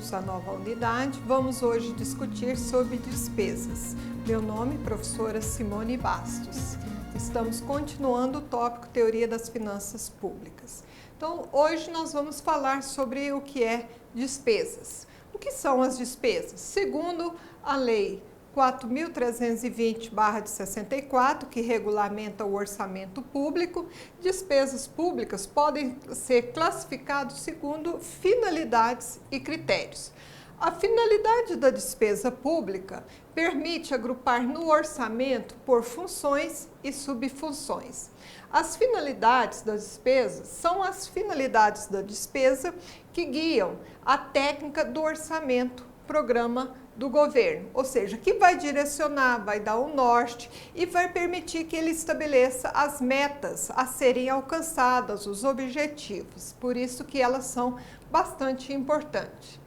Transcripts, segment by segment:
bem-vindos à nova unidade. Vamos hoje discutir sobre despesas. Meu nome é professora Simone Bastos. Estamos continuando o tópico Teoria das Finanças Públicas. Então, hoje nós vamos falar sobre o que é despesas. O que são as despesas? Segundo a Lei 4.320/64, que regulamenta o orçamento público, despesas públicas podem ser classificadas segundo finalidades e critérios. A finalidade da despesa pública permite agrupar no orçamento por funções e subfunções. As finalidades das despesas são as finalidades da despesa que guiam a técnica do orçamento, programa do governo, ou seja, que vai direcionar, vai dar um norte e vai permitir que ele estabeleça as metas a serem alcançadas, os objetivos. Por isso que elas são bastante importantes.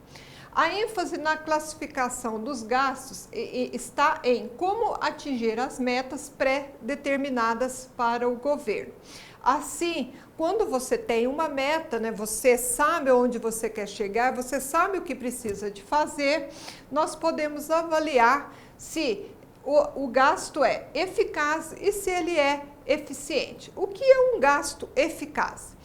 A ênfase na classificação dos gastos está em como atingir as metas pré-determinadas para o governo. Assim, quando você tem uma meta, você sabe onde você quer chegar, você sabe o que precisa de fazer, nós podemos avaliar se o gasto é eficaz e se ele é eficiente. O que é um gasto eficaz?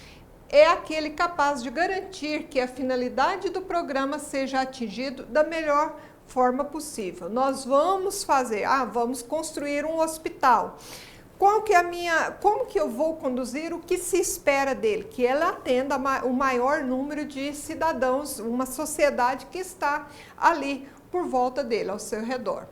É aquele capaz de garantir que a finalidade do programa seja atingida da melhor forma possível. Nós vamos vamos construir um hospital. Como que eu vou conduzir o que se espera dele? Que ela atenda o maior número de cidadãos, uma sociedade que está ali por volta dele, ao seu redor.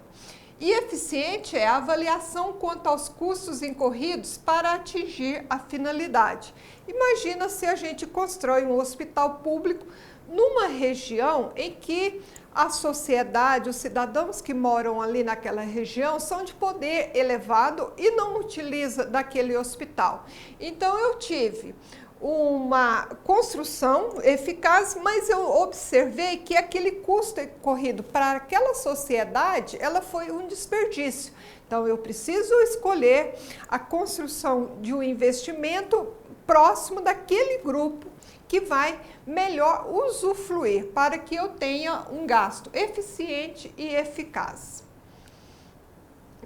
E eficiente é a avaliação quanto aos custos incorridos para atingir a finalidade. Imagina se a gente constrói um hospital público numa região em que a sociedade, os cidadãos que moram ali naquela região são de poder elevado e não utiliza daquele hospital. Então eu tive uma construção eficaz, mas eu observei que aquele custo corrido para aquela sociedade, ela foi um desperdício. Então eu preciso escolher a construção de um investimento próximo daquele grupo que vai melhor usufruir para que eu tenha um gasto eficiente e eficaz.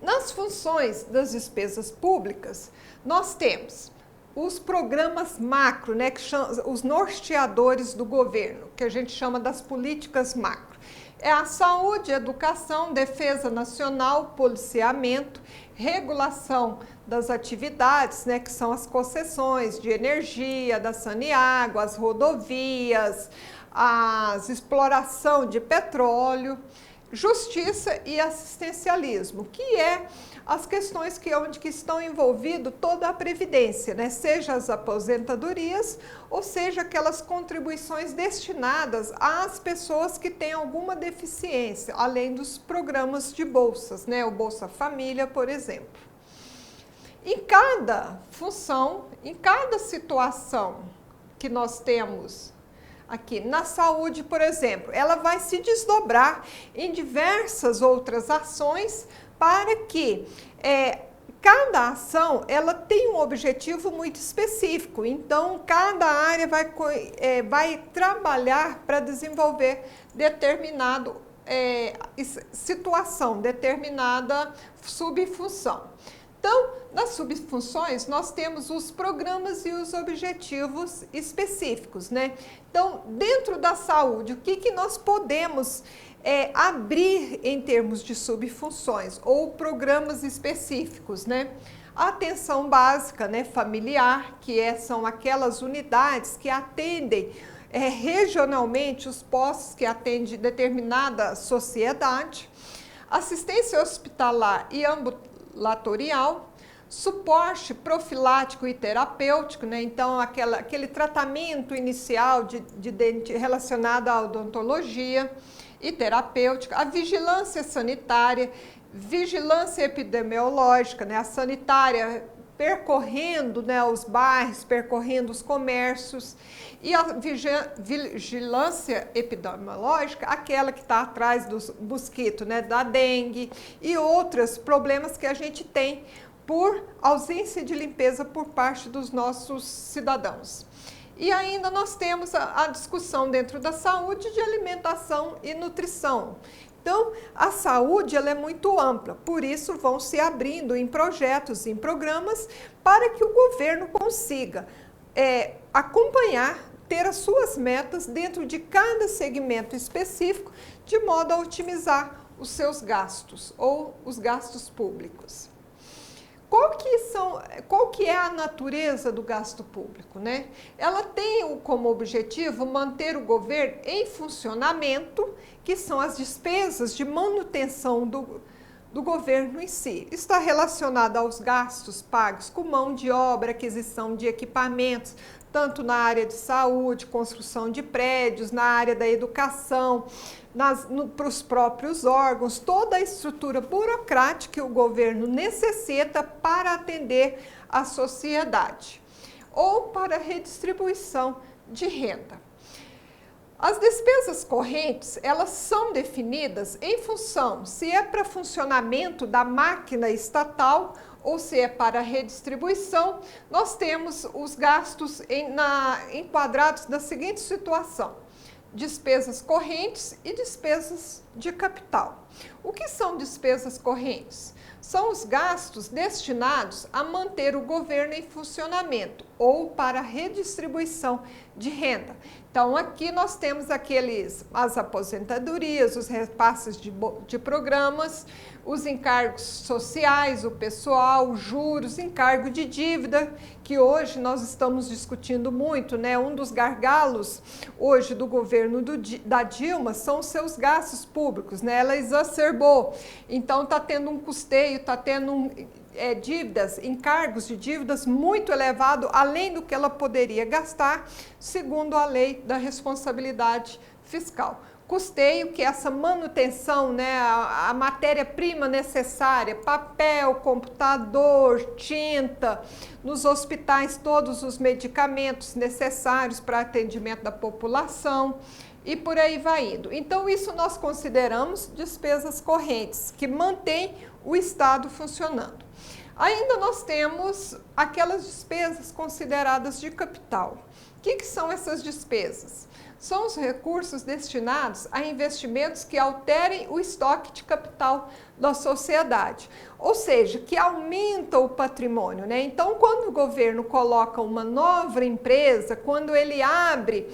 Nas funções das despesas públicas, nós temos os programas macro, que são os norteadores do governo, que a gente chama das políticas macro. É a saúde, educação, defesa nacional, policiamento, regulação das atividades, que são as concessões de energia, da Saneago, as rodovias, a exploração de petróleo, justiça e assistencialismo, que é as questões onde estão envolvidas toda a previdência, seja as aposentadorias, ou seja aquelas contribuições destinadas às pessoas que têm alguma deficiência, além dos programas de bolsas, o Bolsa Família, por exemplo. Em cada função, em cada situação que nós temos aqui na saúde, por exemplo, ela vai se desdobrar em diversas outras ações para que cada ação ela tem um objetivo muito específico. Então, cada área vai trabalhar para desenvolver determinada situação, determinada subfunção. Então, nas subfunções, nós temos os programas e os objetivos específicos, Então, dentro da saúde, o que nós podemos abrir em termos de subfunções ou programas específicos, A atenção básica, familiar, que são aquelas unidades que atendem regionalmente os postos que atendem determinada sociedade, assistência hospitalar e ambulatorial, suporte profilático e terapêutico, então aquele tratamento inicial relacionado à odontologia e terapêutica, a vigilância sanitária, vigilância epidemiológica, a sanitária percorrendo os bairros, percorrendo os comércios, e a vigilância epidemiológica, aquela que está atrás dos mosquitos, da dengue e outros problemas que a gente tem por ausência de limpeza por parte dos nossos cidadãos. E ainda nós temos a discussão dentro da saúde de alimentação e nutrição. Então, a saúde ela é muito ampla, por isso vão se abrindo em projetos, em programas, para que o governo consiga acompanhar, ter as suas metas dentro de cada segmento específico, de modo a otimizar os seus gastos ou os gastos públicos. Qual que é a natureza do gasto público, né? Ela tem como objetivo manter o governo em funcionamento, que são as despesas de manutenção do governo em si. Está relacionada aos gastos pagos com mão de obra, aquisição de equipamentos, tanto na área de saúde, construção de prédios, na área da educação, para os próprios órgãos, toda a estrutura burocrática que o governo necessita para atender a sociedade, ou para a redistribuição de renda. As despesas correntes, elas são definidas em função se é para funcionamento da máquina estatal ou se é para redistribuição. Nós temos os gastos enquadrados da seguinte situação: despesas correntes e despesas de capital. O que são despesas correntes? São os gastos destinados a manter o governo em funcionamento ou para redistribuição de renda. Então, aqui nós temos as aposentadorias, os repasses de programas, os encargos sociais, o pessoal, os juros, encargo de dívida, que hoje nós estamos discutindo muito, né? Um dos gargalos hoje do governo da Dilma são os seus gastos públicos, né? Ela exacerbou, então está tendo um custeio, está tendo dívidas, encargos de dívidas muito elevado, além do que ela poderia gastar, segundo a lei da responsabilidade fiscal. Custeio, que é essa manutenção, né, a matéria-prima necessária, papel, computador, tinta, nos hospitais todos os medicamentos necessários para atendimento da população e por aí vai indo. Então isso nós consideramos despesas correntes, que mantêm o Estado funcionando. Ainda nós temos aquelas despesas consideradas de capital. O que são essas despesas? São os recursos destinados a investimentos que alterem o estoque de capital da sociedade, ou seja, que aumentam o patrimônio, né? Então, quando o governo coloca uma nova empresa, quando ele abre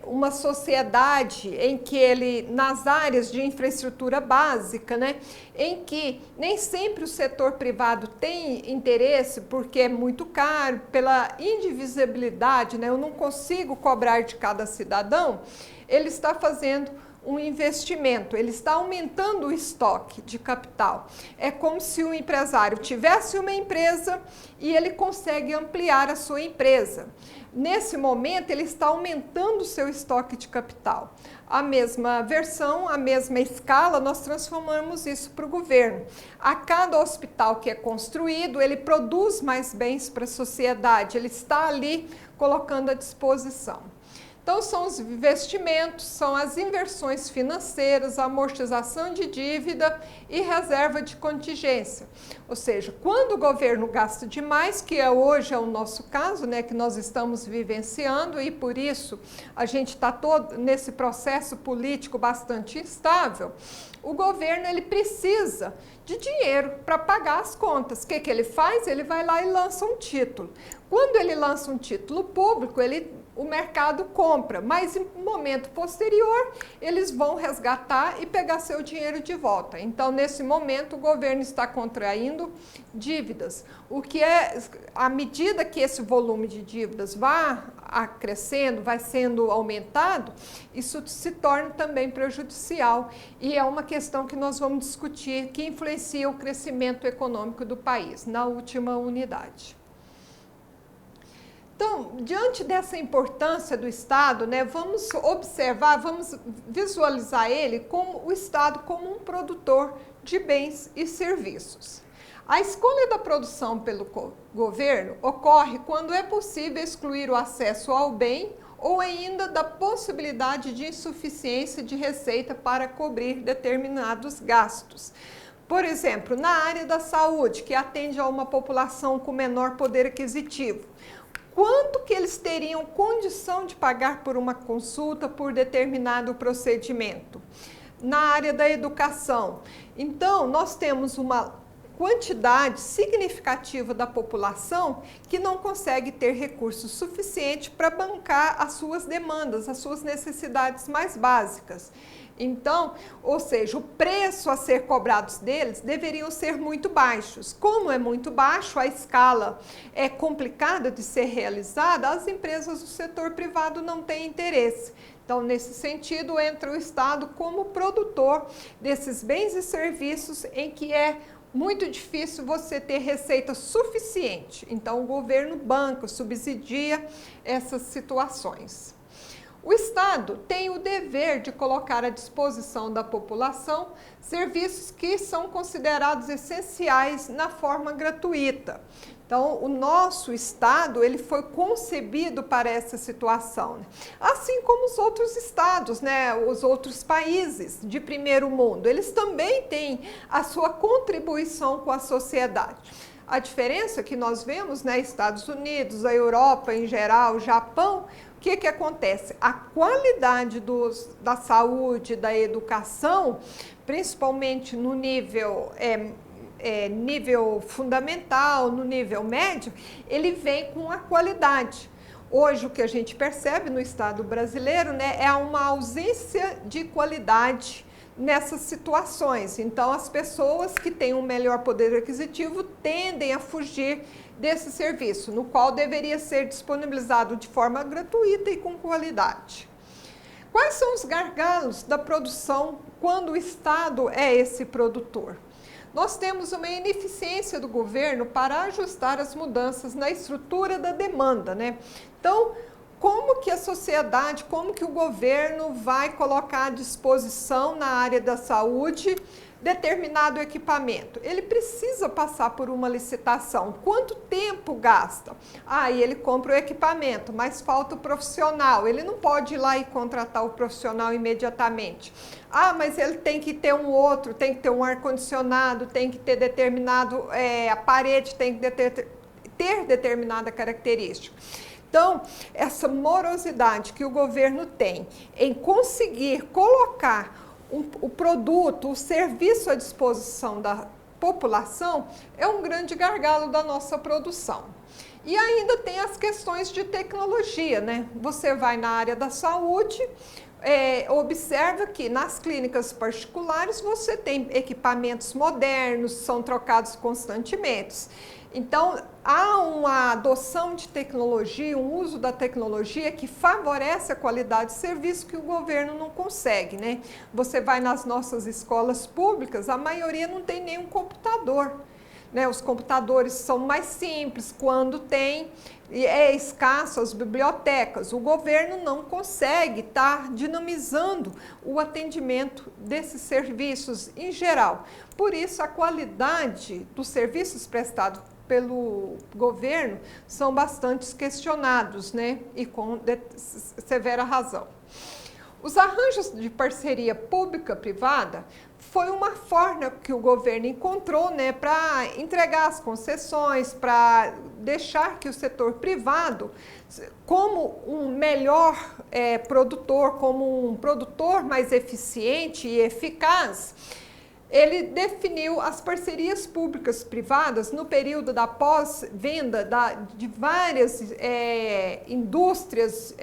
uma sociedade em que ele, nas áreas de infraestrutura básica, né, em que nem sempre o setor privado tem interesse, porque é muito caro, pela indivisibilidade, né, eu não consigo cobrar de cada cidadão, ele está fazendo um investimento, ele está aumentando o estoque de capital. É como se o empresário tivesse uma empresa e ele consegue ampliar a sua empresa. Nesse momento, ele está aumentando o seu estoque de capital. A mesma versão, a mesma escala, nós transformamos isso para o governo. A cada hospital que é construído, ele produz mais bens para a sociedade, ele está ali colocando à disposição. Então, são os investimentos, são as inversões financeiras, amortização de dívida e reserva de contingência. Ou seja, quando o governo gasta demais, que hoje é o nosso caso, né, que nós estamos vivenciando, e por isso a gente está todo nesse processo político bastante instável, o governo ele precisa de dinheiro para pagar as contas. O que ele faz? Ele vai lá e lança um título. Quando ele lança um título público, o mercado compra, mas em um momento posterior eles vão resgatar e pegar seu dinheiro de volta. Então, nesse momento, o governo está contraindo dívidas. O que à medida que esse volume de dívidas vai crescendo, vai sendo aumentado, isso se torna também prejudicial. E é uma questão que nós vamos discutir, que influencia o crescimento econômico do país, na última unidade. Então, diante dessa importância do Estado, né, vamos observar, vamos visualizar ele como o Estado como um produtor de bens e serviços. A escolha da produção pelo governo ocorre quando é possível excluir o acesso ao bem ou ainda da possibilidade de insuficiência de receita para cobrir determinados gastos. Por exemplo, na área da saúde, que atende a uma população com menor poder aquisitivo, quanto que eles teriam condição de pagar por uma consulta por determinado procedimento. Na área da educação, então, nós temos uma quantidade significativa da população que não consegue ter recursos suficientes para bancar as suas demandas, as suas necessidades mais básicas. Então, ou seja, o preço a ser cobrado deles deveriam ser muito baixos. Como é muito baixo, a escala é complicada de ser realizada, as empresas do setor privado não têm interesse. Então, nesse sentido, entra o Estado como produtor desses bens e serviços em que é muito difícil você ter receita suficiente. Então, o governo banca, subsidia essas situações. O Estado tem o dever de colocar à disposição da população serviços que são considerados essenciais na forma gratuita. Então, o nosso Estado, ele foi concebido para essa situação, né? Assim como os outros estados, né? Os outros países de primeiro mundo, eles também têm a sua contribuição com a sociedade. A diferença que nós vemos, né, Estados Unidos, a Europa em geral, Japão, o que acontece? A qualidade da saúde, da educação, principalmente no nível nível fundamental, no nível médio, ele vem com a qualidade. Hoje, o que a gente percebe no Estado brasileiro, né, é uma ausência de qualidade nessas situações. Então, as pessoas que têm um melhor poder aquisitivo tendem a fugir desse serviço, no qual deveria ser disponibilizado de forma gratuita e com qualidade. Quais são os gargalos da produção quando o Estado é esse produtor? Nós temos uma ineficiência do governo para ajustar as mudanças na estrutura da demanda, né? Então, como que a sociedade, como que o governo vai colocar à disposição na área da saúde determinado equipamento? Ele precisa passar por uma licitação. Quanto tempo gasta? E ele compra o equipamento, mas falta o profissional. Ele não pode ir lá e contratar o profissional imediatamente. Mas ele tem que ter um outro, tem que ter um ar-condicionado, tem que ter determinado, a parede tem que ter determinada característica. Então, essa morosidade que o governo tem em conseguir colocar o produto, o serviço à disposição da população é um grande gargalo da nossa produção. E ainda tem as questões de tecnologia, né? Você vai na área da saúde, observa que nas clínicas particulares você tem equipamentos modernos, são trocados constantemente. Então, há uma adoção de tecnologia, um uso da tecnologia que favorece a qualidade de serviço que o governo não consegue, né? Você vai nas nossas escolas públicas, a maioria não tem nenhum computador, né? Os computadores são mais simples, quando tem, é escasso as bibliotecas. O governo não consegue estar dinamizando o atendimento desses serviços em geral. Por isso, a qualidade dos serviços prestados pelo governo são bastante questionados, né? E com severa razão. Os arranjos de parceria pública-privada foi uma forma que o governo encontrou, né, para entregar as concessões, para deixar que o setor privado, como um melhor produtor, como um produtor mais eficiente e eficaz, ele definiu as parcerias públicas privadas no período da pós-venda de várias indústrias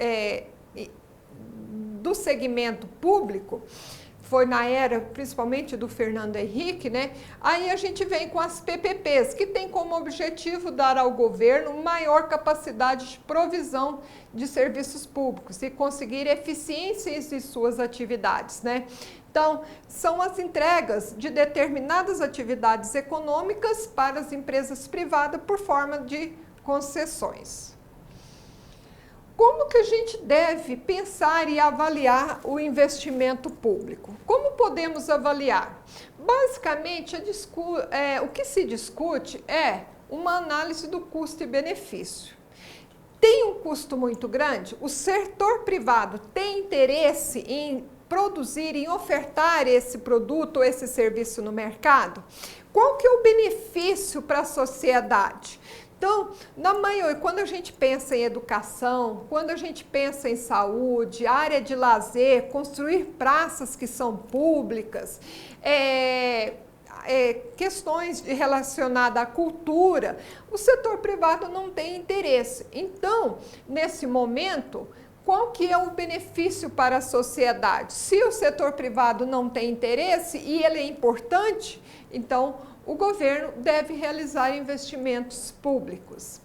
do segmento público. Foi na era, principalmente do Fernando Henrique, né? Aí a gente vem com as PPPs, que tem como objetivo dar ao governo maior capacidade de provisão de serviços públicos e conseguir eficiências em suas atividades, né? Então, são as entregas de determinadas atividades econômicas para as empresas privadas por forma de concessões. Como que a gente deve pensar e avaliar o investimento público? Como podemos avaliar? Basicamente, o que se discute é uma análise do custo e benefício. Tem um custo muito grande? O setor privado tem interesse em produzir, em ofertar esse produto ou esse serviço no mercado? Qual que é o benefício para a sociedade? Então, na maioria, quando a gente pensa em educação, quando a gente pensa em saúde, área de lazer, construir praças que são públicas, questões relacionadas à cultura, o setor privado não tem interesse. Então, nesse momento, qual que é o benefício para a sociedade? Se o setor privado não tem interesse e ele é importante, então o governo deve realizar investimentos públicos.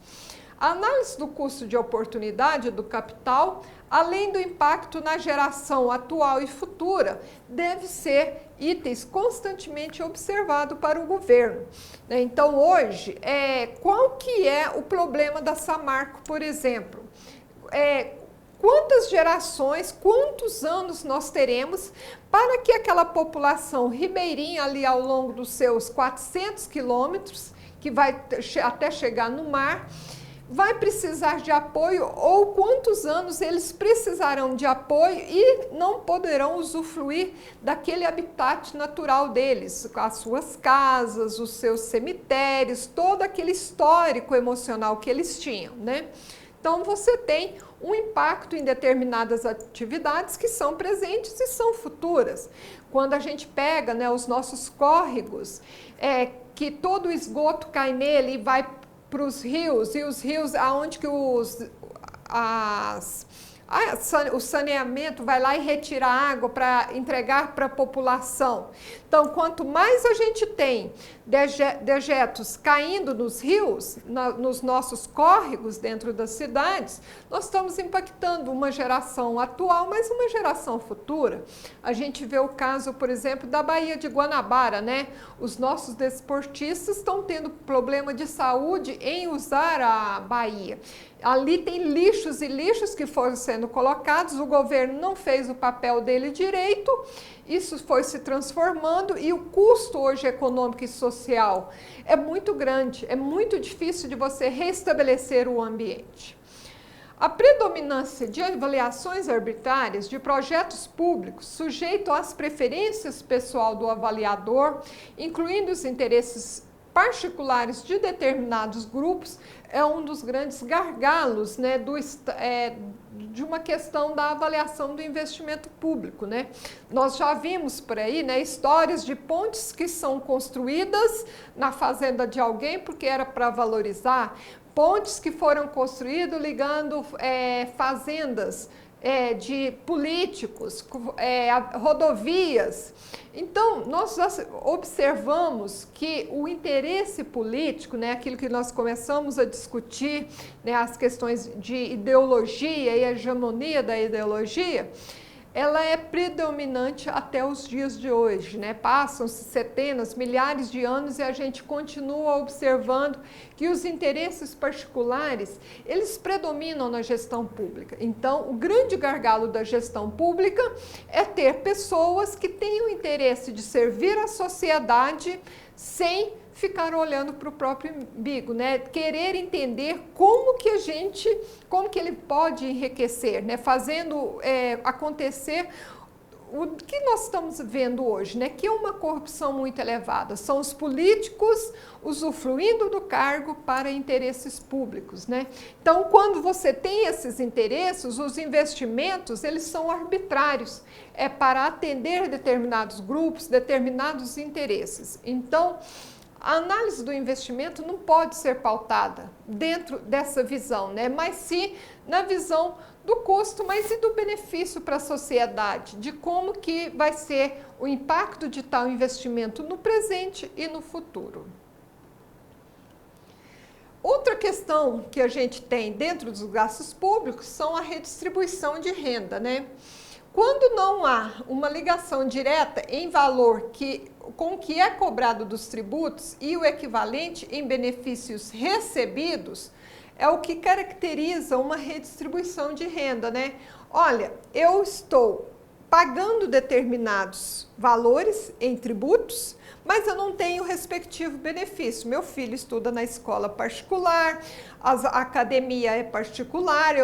A análise do custo de oportunidade do capital, além do impacto na geração atual e futura, deve ser itens constantemente observados para o governo. Então, hoje, qual que é o problema da Samarco, por exemplo? Quantas gerações, quantos anos nós teremos para que aquela população ribeirinha ali ao longo dos seus 400 quilômetros, que vai até chegar no mar, vai precisar de apoio, ou quantos anos eles precisarão de apoio e não poderão usufruir daquele habitat natural deles, as suas casas, os seus cemitérios, todo aquele histórico emocional que eles tinham, né? Então, você tem um impacto em determinadas atividades que são presentes e são futuras. Quando a gente pega, né, os nossos córregos, que todo o esgoto cai nele e vai para os rios, e os rios aonde que o saneamento vai lá e retira água para entregar para a população. Então, quanto mais a gente tem dejetos caindo nos rios, nos nossos córregos dentro das cidades, nós estamos impactando uma geração atual, mas uma geração futura. A gente vê o caso, por exemplo, da Baía de Guanabara, né? Os nossos desportistas estão tendo problema de saúde em usar a baía. Ali tem lixos e lixos que foram sendo colocados, o governo não fez o papel dele direito, isso foi se transformando e o custo hoje econômico e social é muito grande, é muito difícil de você restabelecer o ambiente. A predominância de avaliações arbitrárias de projetos públicos sujeitos às preferências pessoal do avaliador, incluindo os interesses particulares de determinados grupos, é um dos grandes gargalos, né, de uma questão da avaliação do investimento público, né? Nós já vimos por aí, né, histórias de pontes que são construídas na fazenda de alguém porque era para valorizar, pontes que foram construídas ligando fazendas de políticos, rodovias. Então, nós observamos que o interesse político, né, aquilo que nós começamos a discutir, né, as questões de ideologia e a hegemonia da ideologia, ela é predominante até os dias de hoje, né? Passam-se centenas, milhares de anos e a gente continua observando que os interesses particulares, eles predominam na gestão pública. Então, o grande gargalo da gestão pública é ter pessoas que tenham interesse de servir a sociedade sem ficar olhando para o próprio umbigo, né? Querer entender como que ele pode enriquecer, né? Fazendo acontecer o que nós estamos vendo hoje, né? Que é uma corrupção muito elevada. São os políticos usufruindo do cargo para interesses públicos, né? Então, quando você tem esses interesses, os investimentos, eles são arbitrários. É para atender determinados grupos, determinados interesses. Então, a análise do investimento não pode ser pautada dentro dessa visão, né? Mas sim na visão do custo, mas e do benefício para a sociedade, de como que vai ser o impacto de tal investimento no presente e no futuro. Outra questão que a gente tem dentro dos gastos públicos são a redistribuição de renda, né? Quando não há uma ligação direta em valor com o que é cobrado dos tributos e o equivalente em benefícios recebidos, é o que caracteriza uma redistribuição de renda, né? Olha, eu estou pagando determinados valores em tributos, mas eu não tenho o respectivo benefício. Meu filho estuda na escola particular, a academia é particular,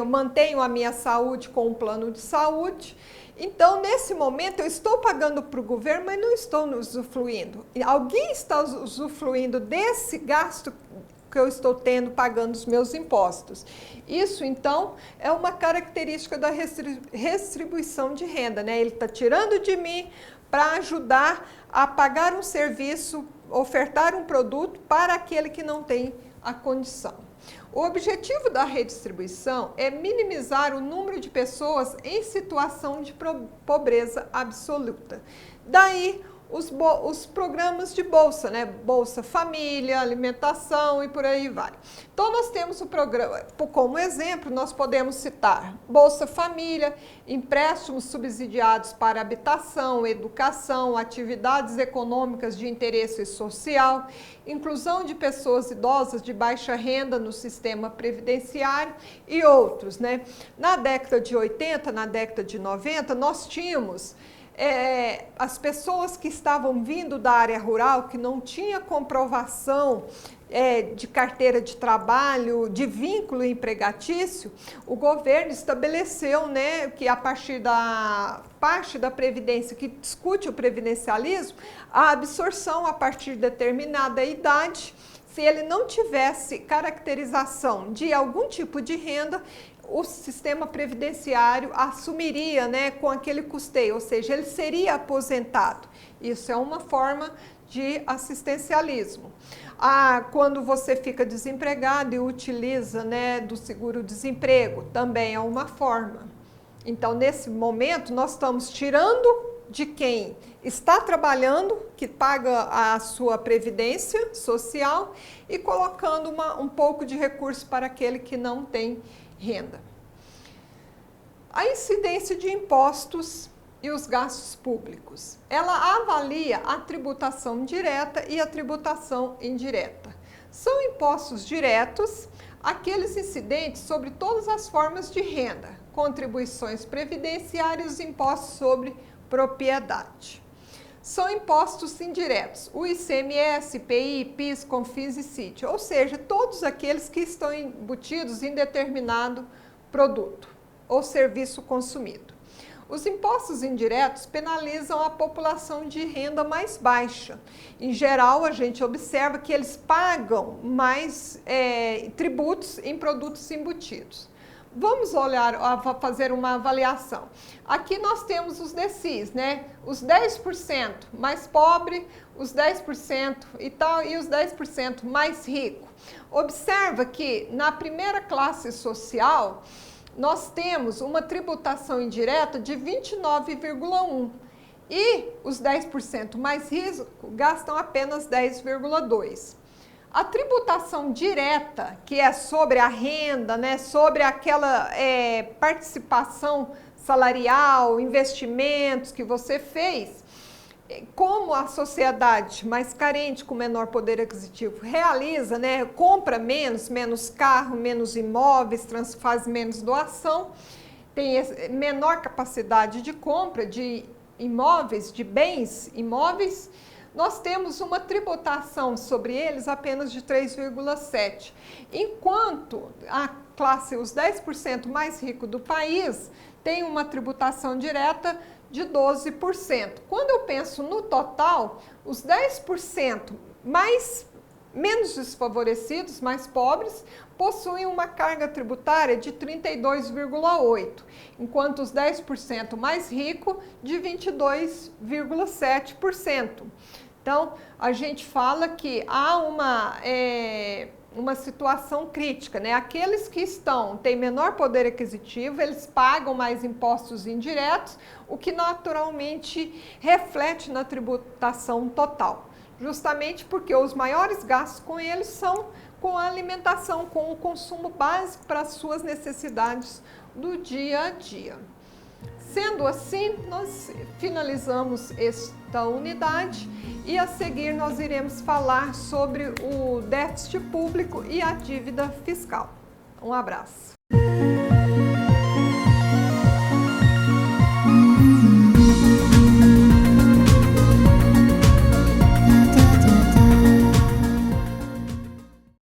mantenho a minha saúde com um plano de saúde. Então, nesse momento, eu estou pagando para o governo, mas não estou usufruindo. Alguém está usufruindo desse gasto que eu estou tendo pagando os meus impostos. Isso, então, é uma característica da redistribuição de renda, né? Ele está tirando de mim para ajudar a pagar um serviço, ofertar um produto para aquele que não tem a condição. O objetivo da redistribuição é minimizar o número de pessoas em situação de pobreza absoluta. Daí, os programas de bolsa, né? Bolsa Família, alimentação e por aí vai. Então, nós temos o programa, como exemplo, nós podemos citar Bolsa Família, empréstimos subsidiados para habitação, educação, atividades econômicas de interesse social, inclusão de pessoas idosas de baixa renda no sistema previdenciário e outros, né? Na década de 80, na década de 90, nós tínhamos as pessoas que estavam vindo da área rural, que não tinha comprovação de carteira de trabalho, de vínculo empregatício, o governo estabeleceu, né, que a partir da parte da Previdência que discute o previdencialismo, a absorção a partir de determinada idade, se ele não tivesse caracterização de algum tipo de renda, o sistema previdenciário assumiria, né, com aquele custeio, ou seja, ele seria aposentado. Isso é uma forma de assistencialismo. Quando você fica desempregado e utiliza, né, do seguro-desemprego, também é uma forma. Então, nesse momento, nós estamos tirando de quem está trabalhando, que paga a sua previdência social, e colocando um pouco de recurso para aquele que não tem renda. A incidência de impostos e os gastos públicos. Ela avalia a tributação direta e a tributação indireta. São impostos diretos, aqueles incidentes sobre todas as formas de renda, contribuições previdenciárias e impostos sobre propriedade. São impostos indiretos, o ICMS, IPI, PIS, CONFINS e CIT, ou seja, todos aqueles que estão embutidos em determinado produto ou serviço consumido. Os impostos indiretos penalizam a população de renda mais baixa. Em geral, a gente observa que eles pagam mais tributos em produtos embutidos. Vamos fazer uma avaliação. Aqui nós temos os DCIs, né? Os 10% mais pobre, os 10% e tal, e os 10% mais rico. Observa que na primeira classe social, nós temos uma tributação indireta de 29,1%. E os 10% mais ricos gastam apenas 10,2%. A tributação direta, que é sobre a renda, né, sobre aquela participação salarial, investimentos que você fez, como a sociedade mais carente, com menor poder aquisitivo, realiza, né, compra menos carro, menos imóveis, faz menos doação, tem menor capacidade de compra de imóveis, de bens imóveis, nós temos uma tributação sobre eles apenas de 3,7%, enquanto a classe, os 10% mais ricos do país, tem uma tributação direta de 12%. Quando eu penso no total, os 10% menos desfavorecidos, mais pobres, possuem uma carga tributária de 32,8%, enquanto os 10% mais ricos de 22,7%. Então, a gente fala que há uma situação crítica, né? Aqueles que têm menor poder aquisitivo, eles pagam mais impostos indiretos, o que naturalmente reflete na tributação total. Justamente porque os maiores gastos com eles são com a alimentação, com o consumo básico para as suas necessidades do dia a dia. Sendo assim, nós finalizamos esta unidade e a seguir nós iremos falar sobre o déficit público e a dívida fiscal. Um abraço.